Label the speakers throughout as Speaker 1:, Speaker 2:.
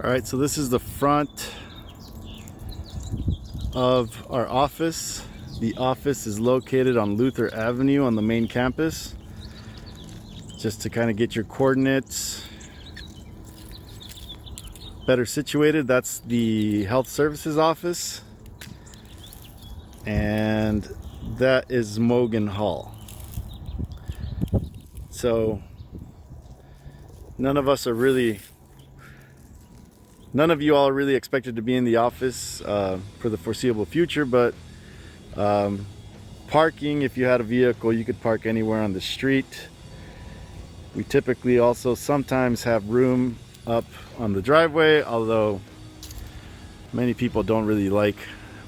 Speaker 1: All right, so this is the front of our office. The office is located on Luther Avenue on the main campus. Just to kind of get your coordinates better situated, that's the health services office, and that is Mogan Hall. So none of you all are really expected to be in the office for the foreseeable future, but parking, if you had a vehicle, you could park anywhere on the street. We typically also sometimes have room up on the driveway, although many people don't really like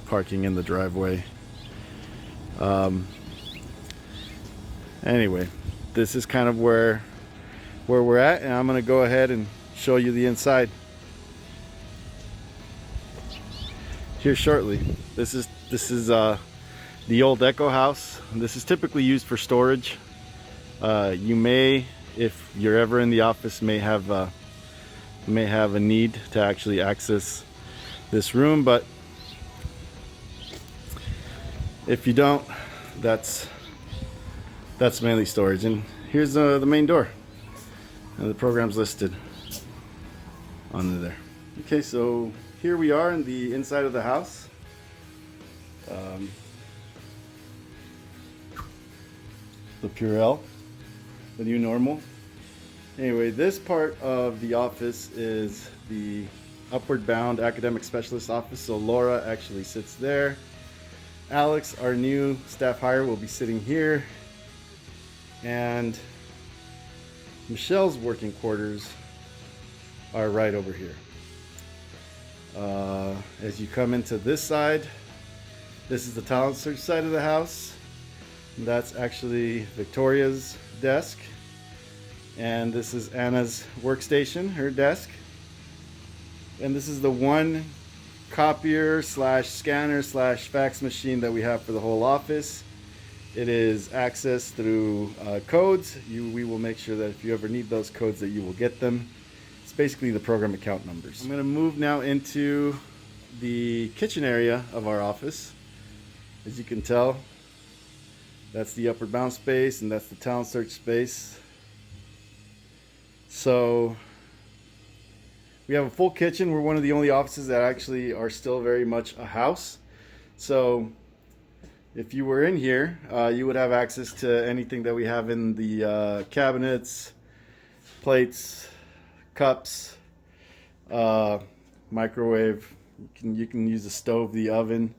Speaker 1: parking in the driveway. Anyway, this is kind of where we're at, and I'm going to go ahead and show you the inside here shortly. This is the old Echo House. This is typically used for storage. You may, if you're ever in the office, may have a need to actually access this room, but if you don't, that's mainly storage. And here's the main door. The program's listed under there. Okay, so here we are in the inside of the house. The Purell, the new normal. Anyway, this part of the office is the Upward Bound Academic Specialist office. So Laura actually sits there. Alex, our new staff hire, will be sitting here. And Michelle's working quarters are right over here. As you come into this side, this is the talent search side of the house. That's actually Victoria's desk. And this is Anna's workstation, her desk. And this is the one copier slash scanner slash fax machine that we have for the whole office. It is accessed through codes. We will make sure that if you ever need those codes that you will get them. It's basically the program account numbers. I'm going to move now into the kitchen area of our office. As you can tell, that's the Upward Bound space, and that's the talent search space. So we have a full kitchen. We're one of the only offices that actually are still very much a house. So if you were in here, you would have access to anything that we have in the cabinets, plates, cups, microwave. You can use the stove, the oven.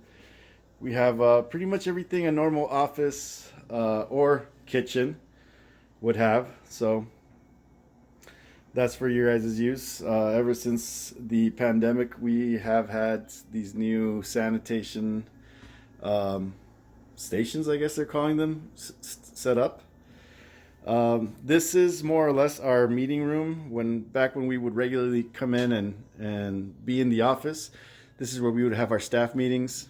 Speaker 1: We have pretty much everything a normal office or kitchen would have. So that's for your guys' use. Ever since the pandemic, we have had these new sanitation stations, I guess they're calling them, set up. This is more or less our meeting room. Back when we would regularly come in and be in the office, this is where we would have our staff meetings.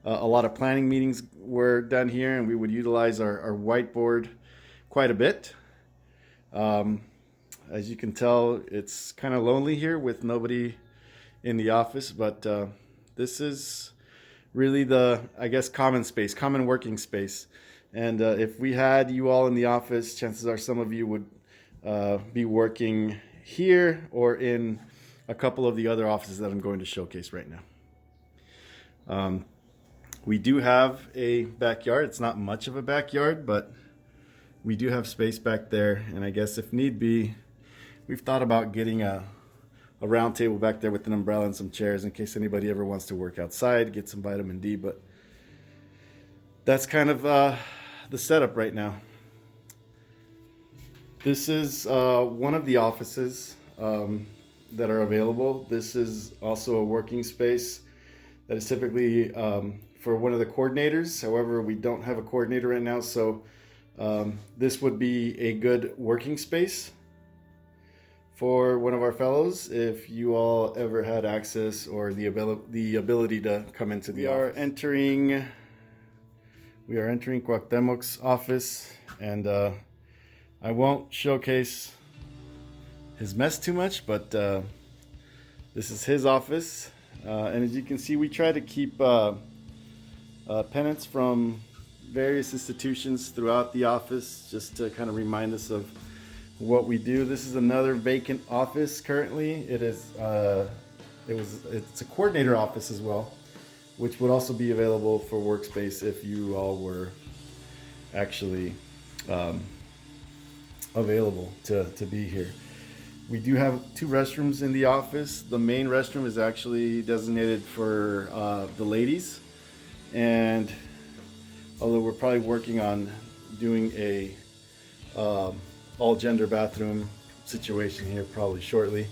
Speaker 1: A lot of planning meetings were done here, and we would utilize our whiteboard quite a bit. As you can tell, it's kind of lonely here with nobody in the office, but this is really the, I guess, common space, common working space. And if we had you all in the office, chances are some of you would be working here or in a couple of the other offices that I'm going to showcase right now. We do have a backyard. It's not much of a backyard, but we do have space back there. And I guess if need be, we've thought about getting a round table back there with an umbrella and some chairs in case anybody ever wants to work outside, get some vitamin D. But that's kind of the setup right now. This is one of the offices that are available. This is also a working space that is typically for one of the coordinators. However, we don't have a coordinator right now, so this would be a good working space for one of our fellows if you all ever had access or the ability to come into the office. We are entering Cuauhtemoc's office, and I won't showcase his mess too much, but This is his office, and as you can see, we try to keep pennants from various institutions throughout the office, just to kind of remind us of what we do. This is another vacant office currently. It's a coordinator office as well, which would also be available for workspace if you all were actually available to be here. We do have 2 restrooms in the office. The main restroom is actually designated for the ladies, and although we're probably working on doing a all gender bathroom situation here probably shortly.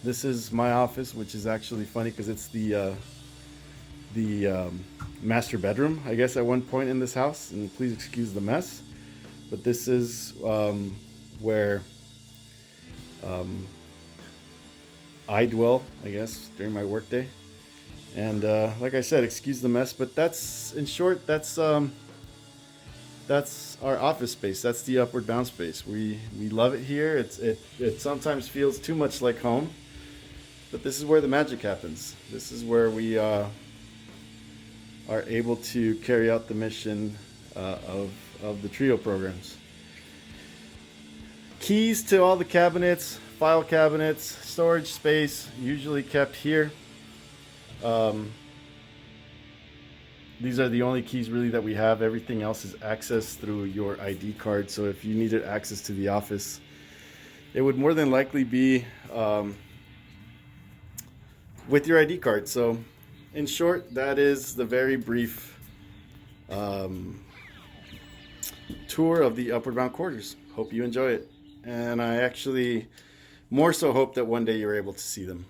Speaker 1: This is my office, which is actually funny because it's the master bedroom, I guess, at one point in this house, and please excuse the mess. But this is where I dwell, I guess, during my workday. And like I said, excuse the mess, but that's, in short, that's our office space. That's the Upward Bound space. We love it here. It sometimes feels too much like home, but this is where the magic happens. This is where we are able to carry out the mission of the TRIO programs. Keys to all the cabinets, file cabinets, storage space, usually kept here. These are the only keys really that we have. Everything else is accessed through your ID card. So if you needed access to the office, it would more than likely be with your ID card. So in short, that is the very brief tour of the Upward Bound quarters. Hope you enjoy it. And I actually more so hope that one day you're able to see them.